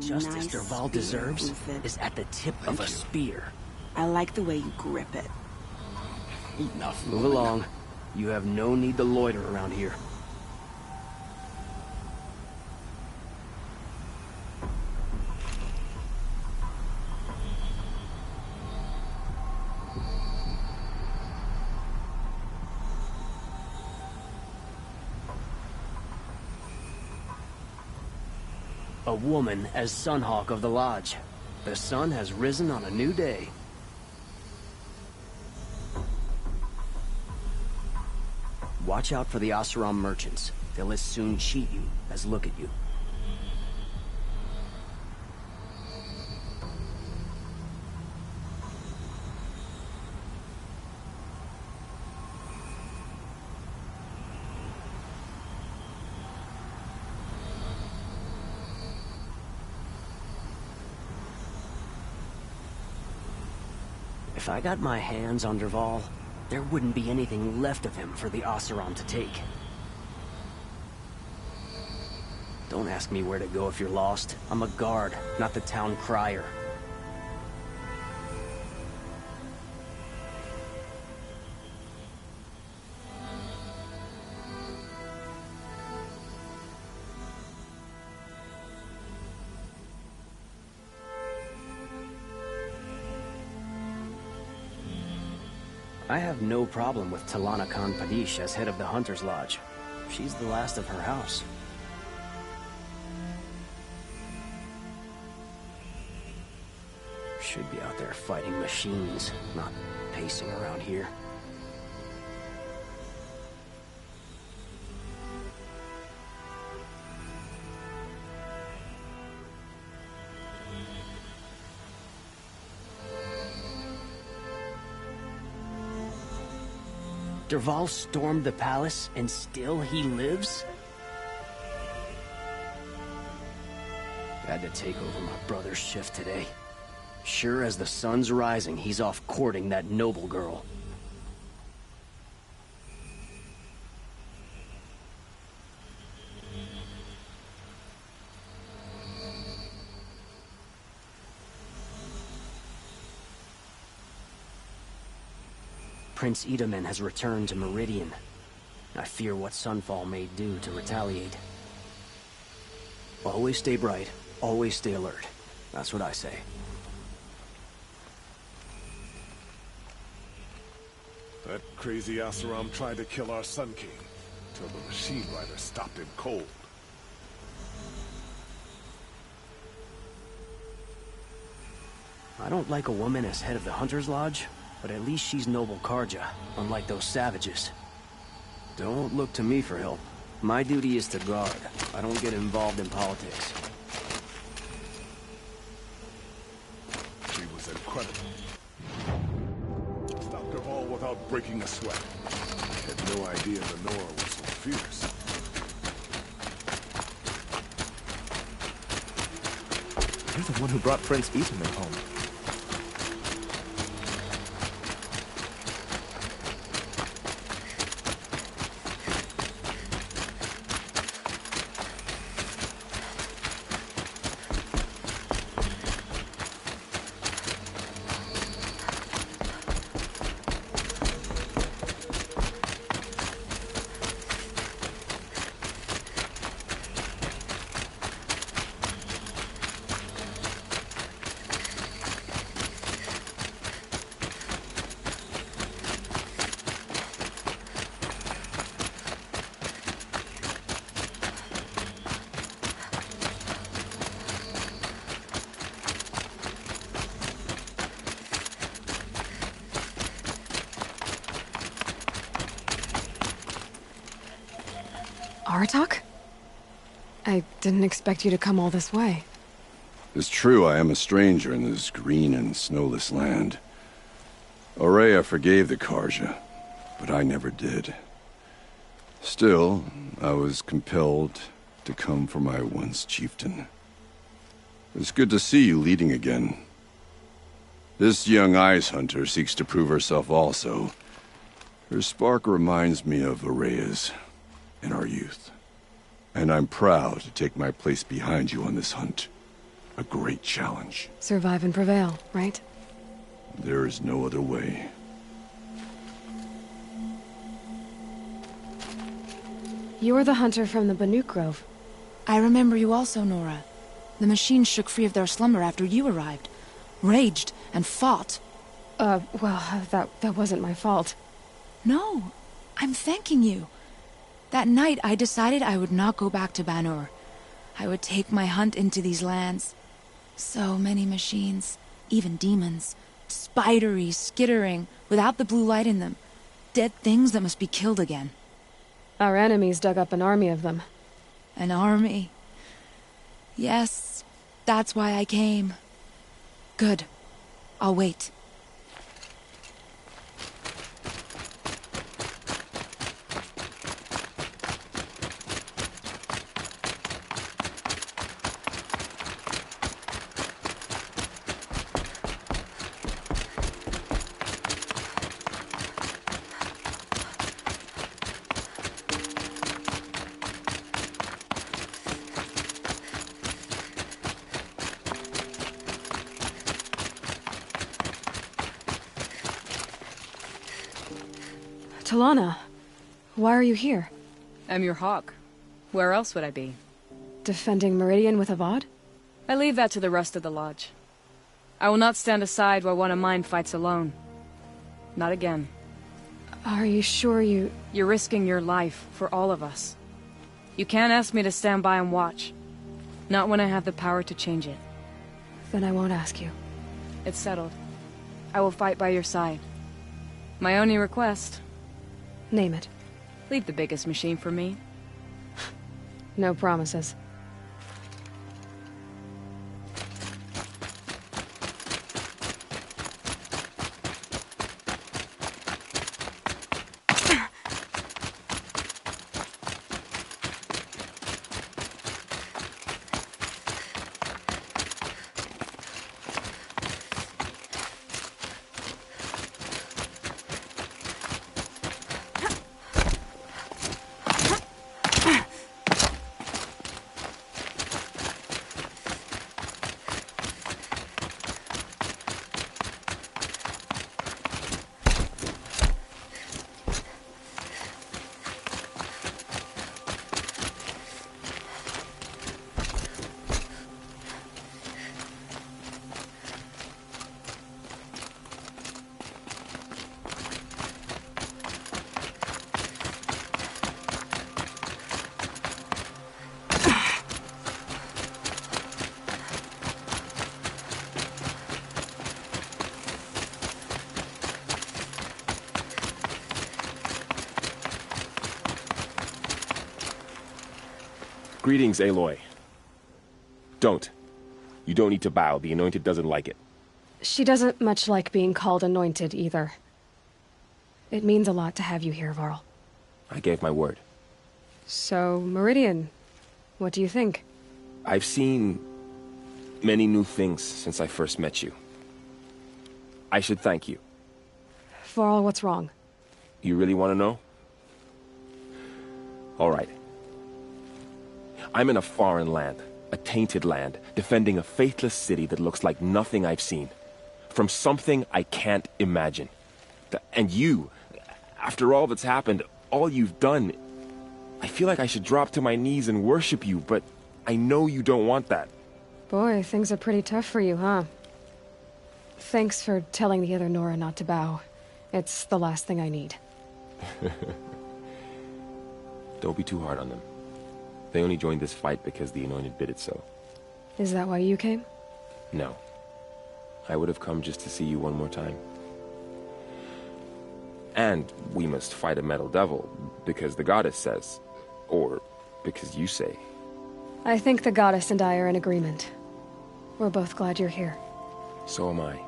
Justice Nice Derval spear, deserves Rufus. is at the tip of a spear. I like the way you grip it. Enough. Move along. You have no need to loiter around here. A woman as Sunhawk of the Lodge. The sun has risen on a new day. Watch out for the Oseram merchants. They'll as soon cheat you as look at you. If I got my hands on Derval, there wouldn't be anything left of him for the Oseram to take. Don't ask me where to go if you're lost. I'm a guard, not the town crier. I have no problem with Talana Khan Padish as head of the Hunter's Lodge. She's the last of her house. Should be out there fighting machines, not pacing around here. Derval stormed the palace, and still he lives? Had to take over my brother's shift today. Sure as the sun's rising, he's off courting that noble girl. Prince Edaman has returned to Meridian. I fear what Sunfall may do to retaliate. Always stay bright, always stay alert. That's what I say. That crazy Oseram tried to kill our Sun King, till the Machine Rider stopped him cold. I don't like a woman as head of the Hunter's Lodge, but at least she's noble Karja, unlike those savages. Don't look to me for help. My duty is to guard. I don't get involved in politics. She was incredible. Stopped Derval without breaking a sweat. I had no idea Lenora was so fierce. You're the one who brought Prince Edaman home. Aratak? I didn't expect you to come all this way. It's true I am a stranger in this green and snowless land. Aurea forgave the Karja, but I never did. Still, I was compelled to come for my once chieftain. It's good to see you leading again. This young ice hunter seeks to prove herself also. Her spark reminds me of Aurea's in our youth. And I'm proud to take my place behind you on this hunt. A great challenge. Survive and prevail, right? There is no other way. You're the hunter from the Banuk Grove. I remember you also, Nora. The machines shook free of their slumber after you arrived. Raged and fought. Well, that wasn't my fault. No, I'm thanking you. That night, I decided I would not go back to Banur. I would take my hunt into these lands. So many machines, even demons. Spidery, skittering, without the blue light in them. Dead things that must be killed again. Our enemies dug up an army of them. An army. Yes, that's why I came. Good. I'll wait. Talana, why are you here? I'm your hawk. Where else would I be? Defending Meridian with Avad? I leave that to the rest of the Lodge. I will not stand aside while one of mine fights alone. Not again. Are you sure you... You're risking your life for all of us. You can't ask me to stand by and watch. Not when I have the power to change it. Then I won't ask you. It's settled. I will fight by your side. My only request... Name it. Leave the biggest machine for me. No promises. Greetings, Aloy. Don't. You don't need to bow. The Anointed doesn't like it. She doesn't much like being called anointed, either. It means a lot to have you here, Varl. I gave my word. So, Meridian, what do you think? I've seen many new things since I first met you. I should thank you. Varl, what's wrong? You really want to know? All right. I'm in a foreign land, a tainted land, defending a faithless city that looks like nothing I've seen. From something I can't imagine. And you, after all that's happened, all you've done, I feel like I should drop to my knees and worship you, but I know you don't want that. Boy, things are pretty tough for you, huh? Thanks for telling the other Nora not to bow. It's the last thing I need. Don't be too hard on them. They only joined this fight because the Anointed bid it so. Is that why you came? No. I would have come just to see you one more time. And we must fight a metal devil, because the goddess says. Or because you say. I think the goddess and I are in agreement. We're both glad you're here. So am I.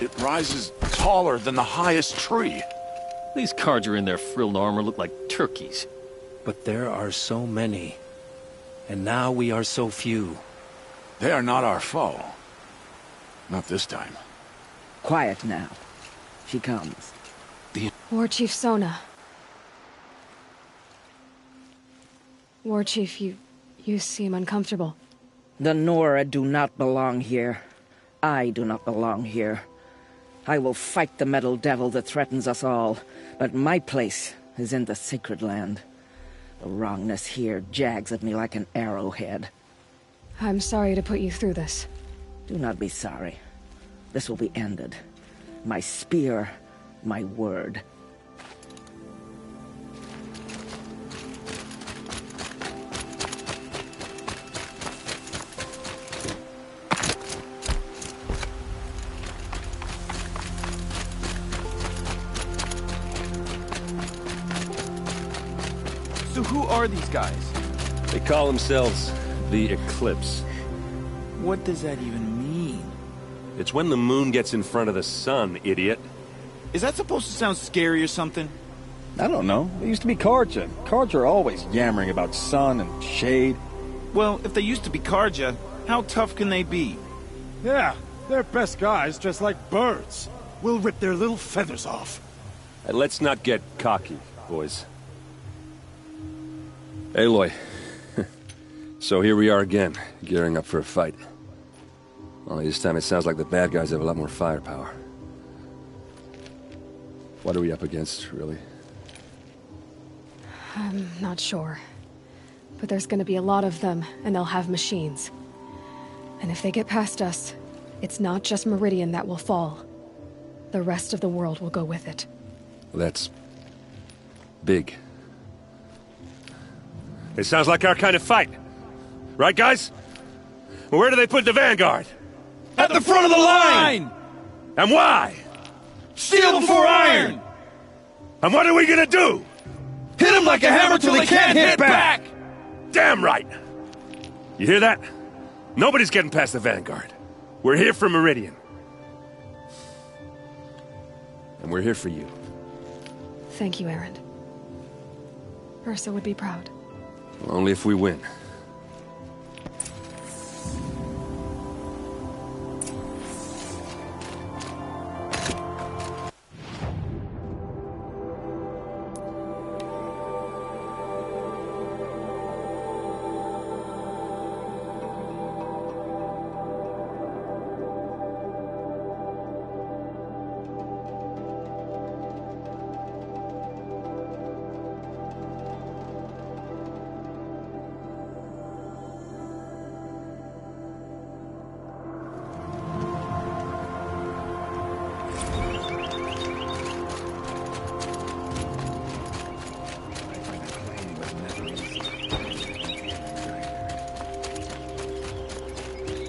It rises taller than the highest tree. These Carja in their frilled armor look like turkeys. But there are so many. And now we are so few. They are not our foe. Not this time. Quiet now. She comes. War Chief Sona, War Chief, you seem uncomfortable. The Nora do not belong here. I do not belong here. I will fight the metal devil that threatens us all, but my place is in the sacred land. The wrongness here jags at me like an arrowhead. I'm sorry to put you through this. Do not be sorry. This will be ended. My spear, my word. So who are these guys? They call themselves the Eclipse. What does that even mean? It's when the moon gets in front of the sun, idiot. Is that supposed to sound scary or something? I don't know. They used to be Karja. Karja are always yammering about sun and shade. Well, if they used to be Karja, how tough can they be? Yeah, they're best guys dressed like birds. We'll rip their little feathers off. And let's not get cocky, boys. Aloy. So here we are again, gearing up for a fight. Only this time it sounds like the bad guys have a lot more firepower. What are we up against, really? I'm not sure. But there's gonna be a lot of them, and they'll have machines. And if they get past us, it's not just Meridian that will fall. The rest of the world will go with it. Well, that's big. It sounds like our kind of fight. Right, guys? Where do they put the Vanguard? At the front of the line! And why? Steel before iron! And what are we gonna do? Hit them like a hammer till they can't hit back! Damn right! You hear that? Nobody's getting past the Vanguard. We're here for Meridian. And we're here for you. Thank you, Erend. Ursa would be proud. Well, only if we win.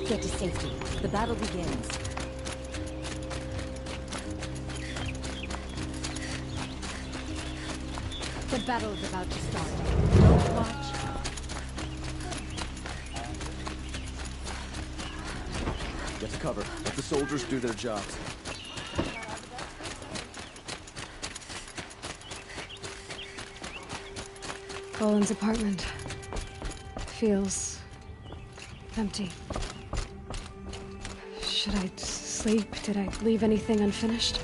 Get to safety. The battle begins. The battle is about to start. Don't watch. Get to cover. Let the soldiers do their jobs. Colin's apartment feels empty. Should I sleep? Did I leave anything unfinished?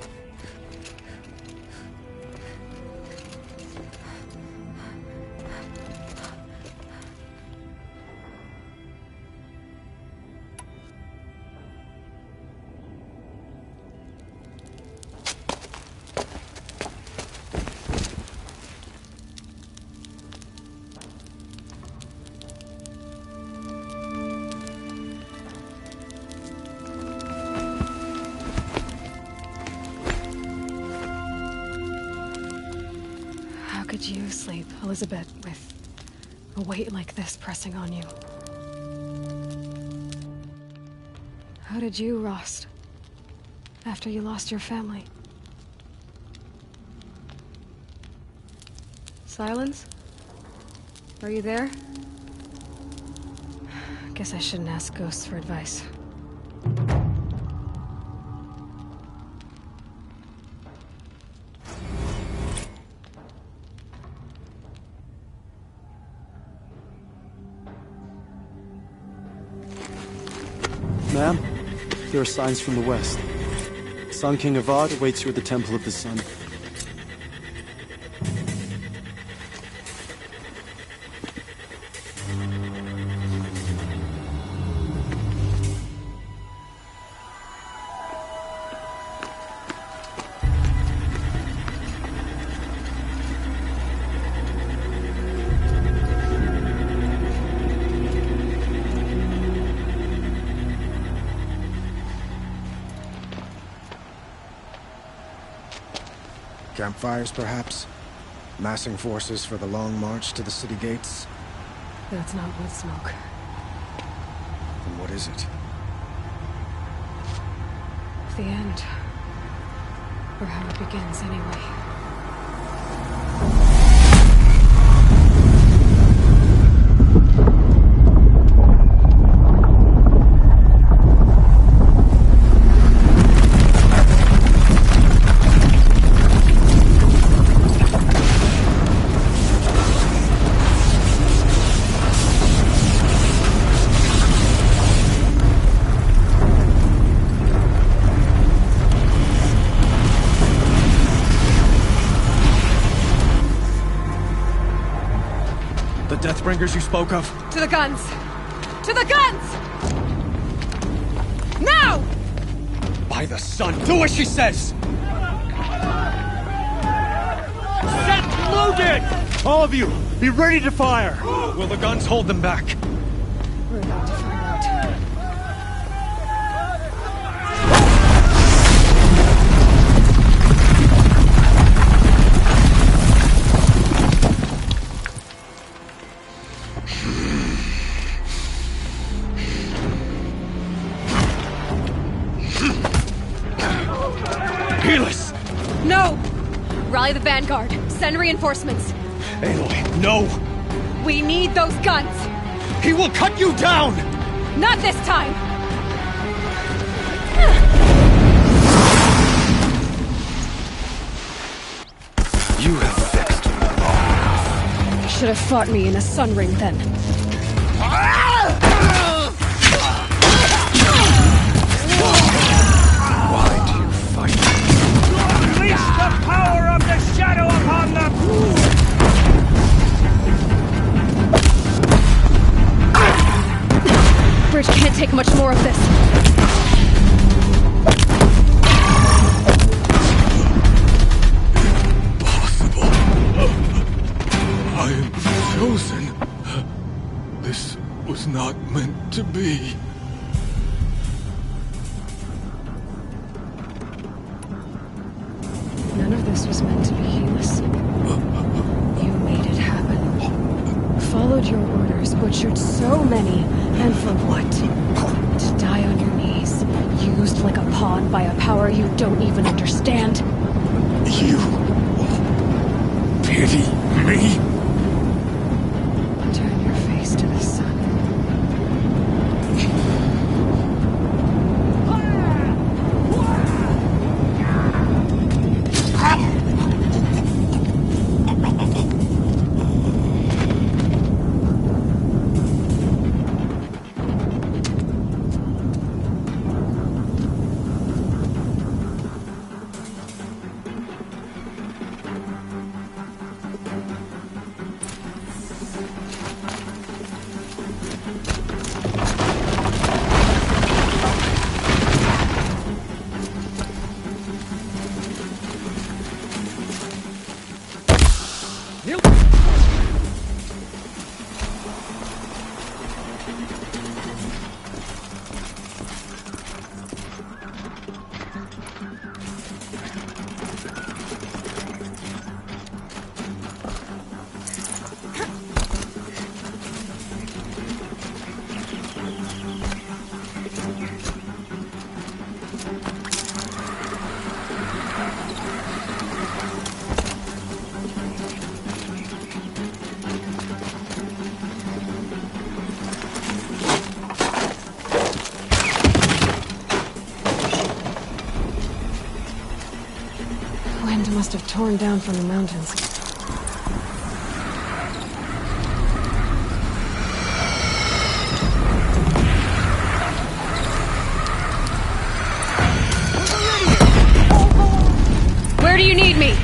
How could you sleep, Elizabeth, with a weight like this pressing on you? How did you, Rost, after you lost your family? Silence? Are you there? Guess I shouldn't ask ghosts for advice. Ma'am, there are signs from the west. Sun King Avad awaits you at the Temple of the Sun. Campfires, perhaps? Massing forces for the long march to the city gates? That's not wood smoke. Then what is it? The end. Or how it begins, anyway. Deathbringers you spoke of? To the guns! To the guns! Now! By the sun, do as she says! Set loaded! All of you, be ready to fire! Will the guns hold them back? We're about to find out. No! Rally the vanguard. Send reinforcements. Aloy, no! We need those guns! He will cut you down! Not this time! You have vexed me long enough. You should have fought me in a sun ring then. Why do you fight? Unleash the power of the shadow upon them! Bridge can't take much more of this. Impossible. I am chosen. This was not meant to be. None of this was meant to be, Helis. You made it happen. Followed your orders, butchered so many, and for what? To die on your knees, used like a pawn by a power you don't even understand. You pity me? Turn your face to the sun. Must have torn down from the mountains. Where do you need me?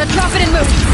Let's drop it and move!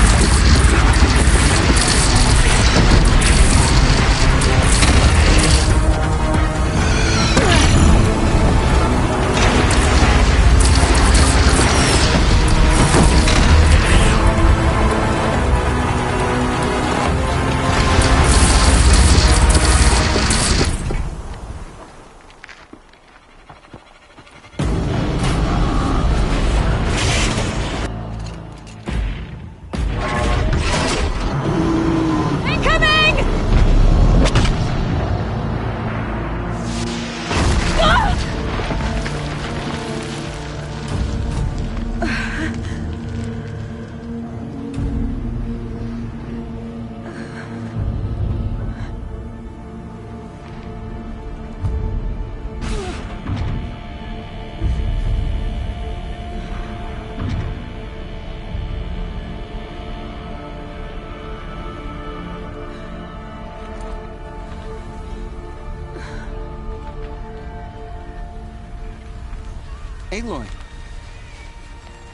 Aloy!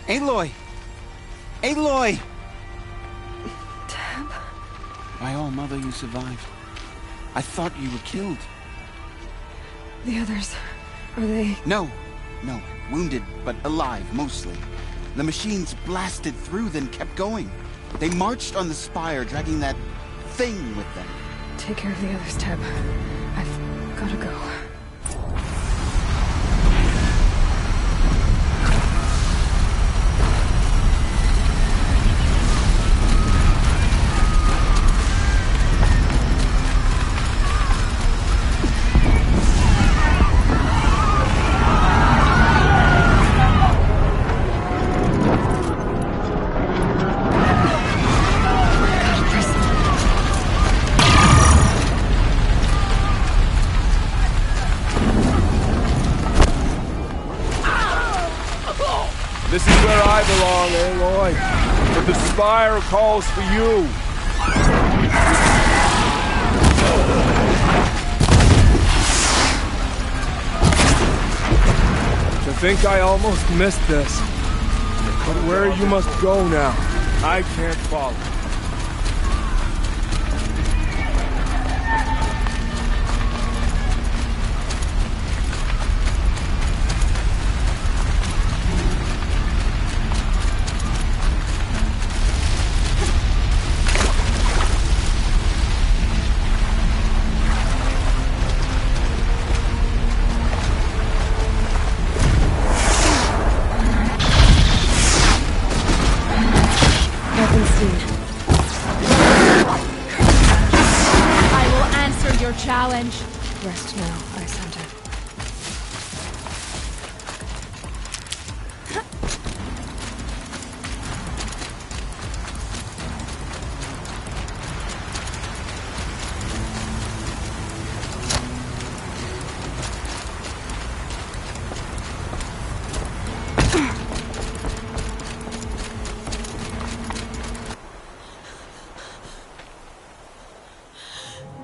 Aloy! Aloy! Tab? My own mother, you survived. I thought you were killed. The others, are they... No. Wounded, but alive, mostly. The machines blasted through, then kept going. They marched on the spire, dragging that thing with them. Take care of the others, Tab. I've gotta go. This is where I belong, Aloy. But the spire calls for you. To think I almost missed this. But where you must go now, I can't follow. Challenge. Rest now, Ice Hunter.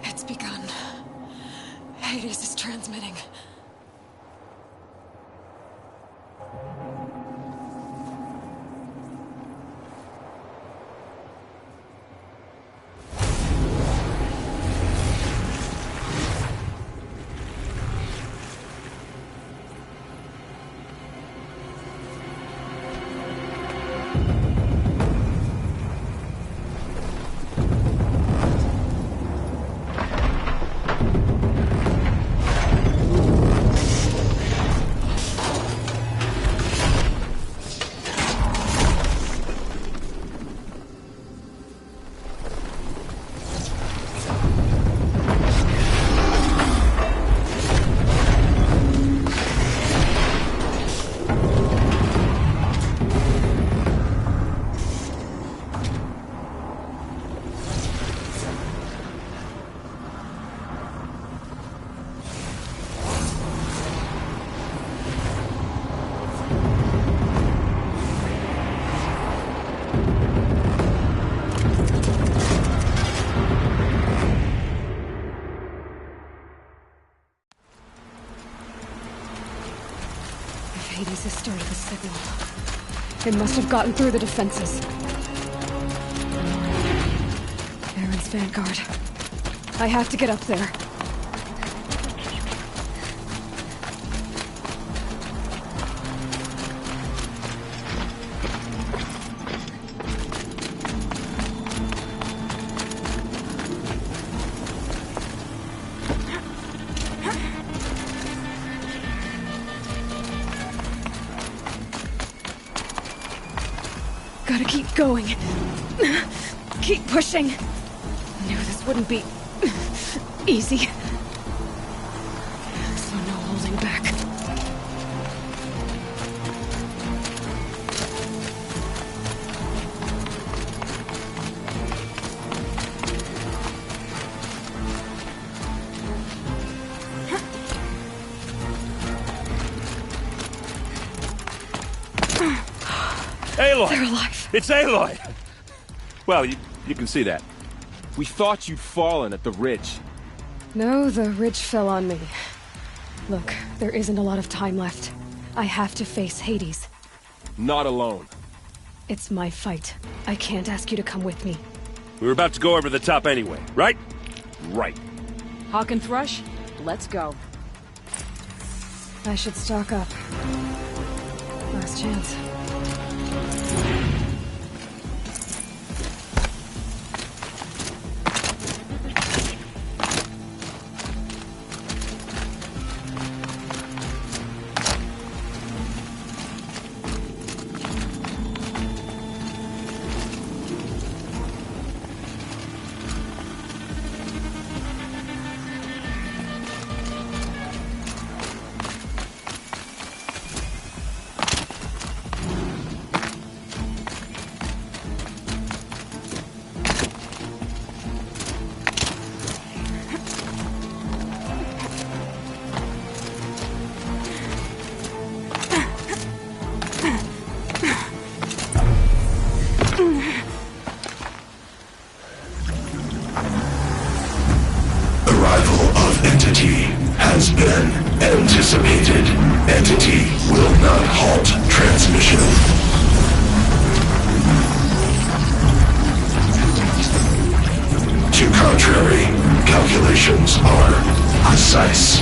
It's begun. Hades is transmitting. Hades has started the signal. It must have gotten through the defenses. Vanguard. I have to get up there. Gotta keep going. Keep pushing. Knew this wouldn't be easy. So no holding back. Aloy! They're alive. It's Aloy! Well, you can see that. We thought you'd fallen at the ridge. No, the ridge fell on me. Look, there isn't a lot of time left. I have to face Hades. Not alone. It's my fight. I can't ask you to come with me. We were about to go over the top anyway, right? Right. Hawk and Thrush, let's go. I should stock up. Last chance. Has been anticipated. Entity will not halt transmission. To contrary, calculations are precise.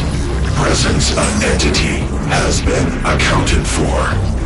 Presence of entity has been accounted for.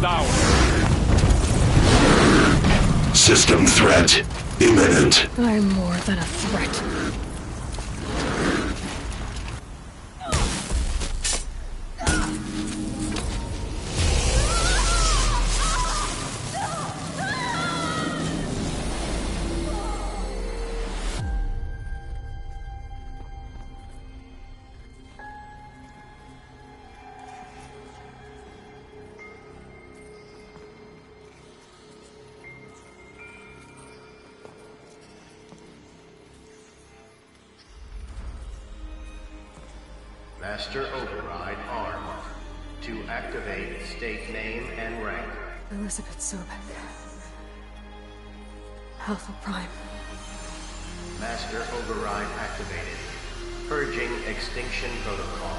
down. System threat imminent. I'm more than a threat. Master Override armed. To activate, state name and rank. Elizabeth Sobek. Alpha Prime. Master Override activated. Purging extinction protocol.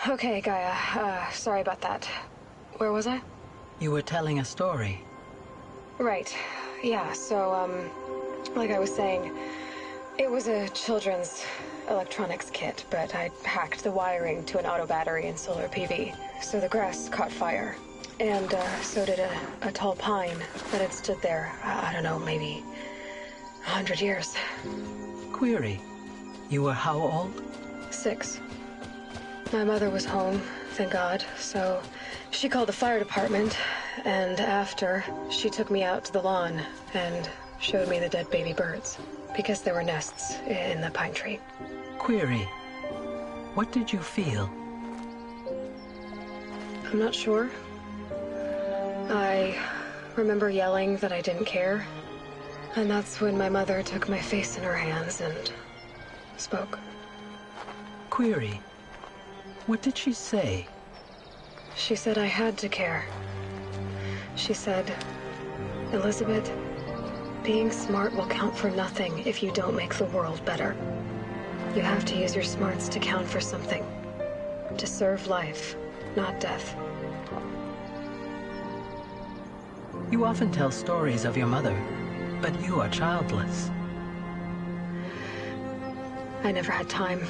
Okay, Gaia. Sorry about that. Where was I? You were telling a story. Right. Yeah, so, like I was saying, it was a children's electronics kit, but I hacked the wiring to an auto battery and solar PV. So the grass caught fire. And, so did a tall pine that had stood there, I don't know, maybe 100 years. Query. You were how old? 6. My mother was home, thank God, so she called the fire department, and after, she took me out to the lawn and showed me the dead baby birds, because there were nests in the pine tree. Query. What did you feel? I'm not sure. I remember yelling that I didn't care, and that's when my mother took my face in her hands and spoke. Query. What did she say? She said I had to care. She said, Elizabeth, being smart will count for nothing if you don't make the world better. You have to use your smarts to count for something. To serve life, not death. You often tell stories of your mother, but you are childless. I never had time.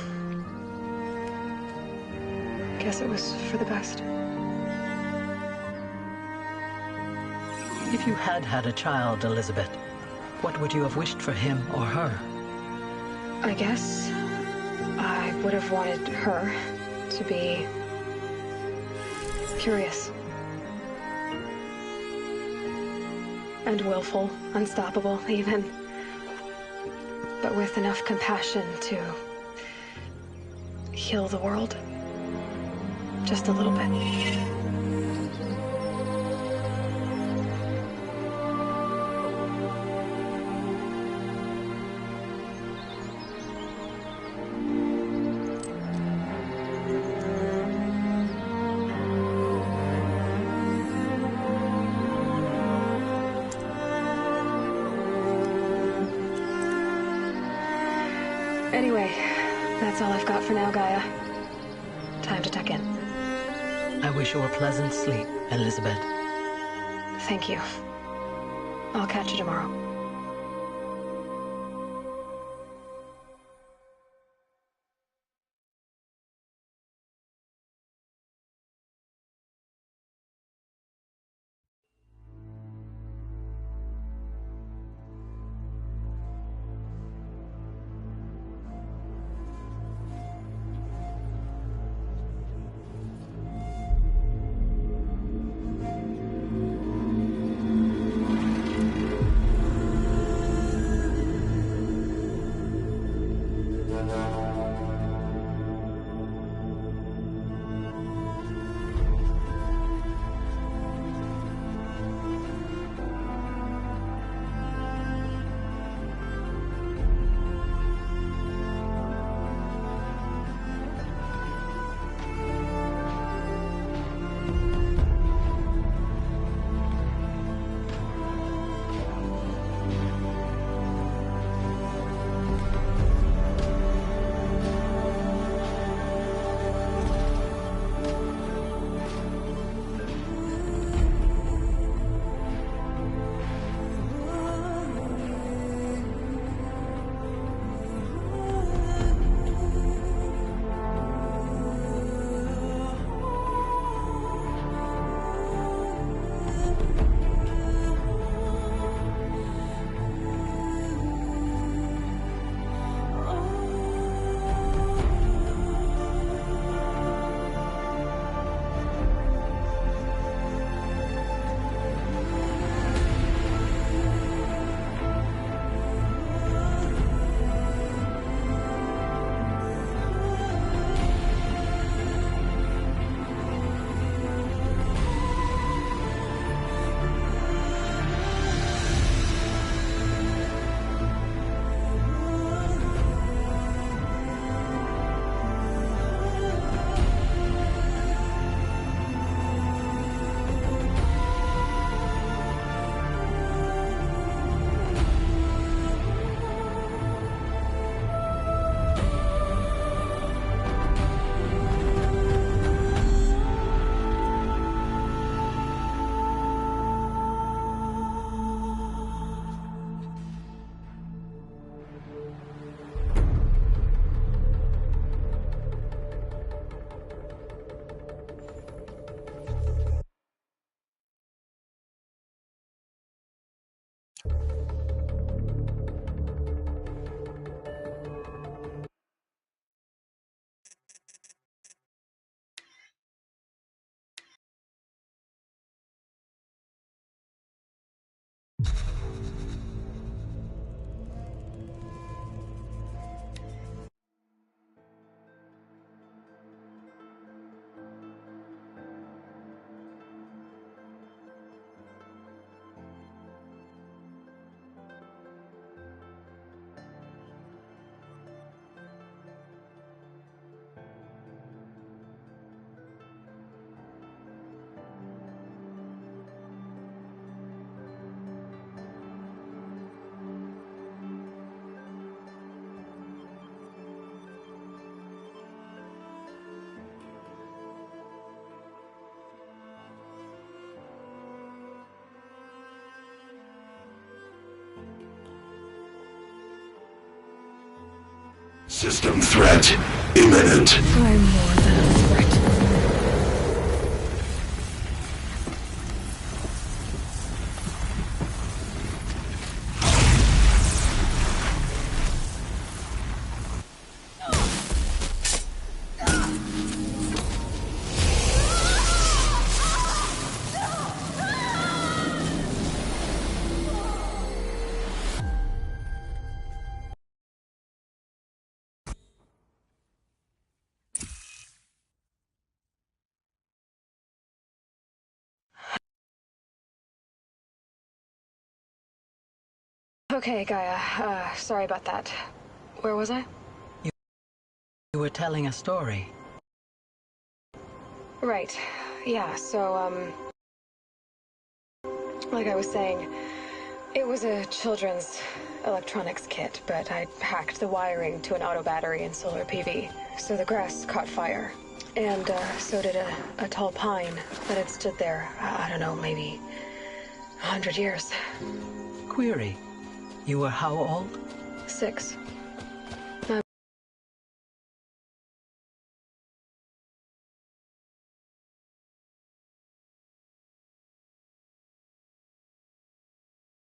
Guess it was for the best. If you had had a child, Elizabeth, what would you have wished for him or her? I guess I would have wanted her to be curious. And willful, unstoppable, even. But with enough compassion to heal the world. Just a little bit. Anyway, that's all I've got for now, Gaia. Time to tuck in. I wish you a pleasant sleep, Elizabeth. Thank you. I'll catch you tomorrow. System threat imminent. I'm more than a threat. Okay, Gaia. Sorry about that. Where was I? You were telling a story. Right. Yeah, so, like I was saying, it was a children's electronics kit, but I hacked the wiring to an auto battery and solar PV. So the grass caught fire. And, so did a tall pine that had stood there, I don't know, maybe 100 years. Query. You were how old? 6.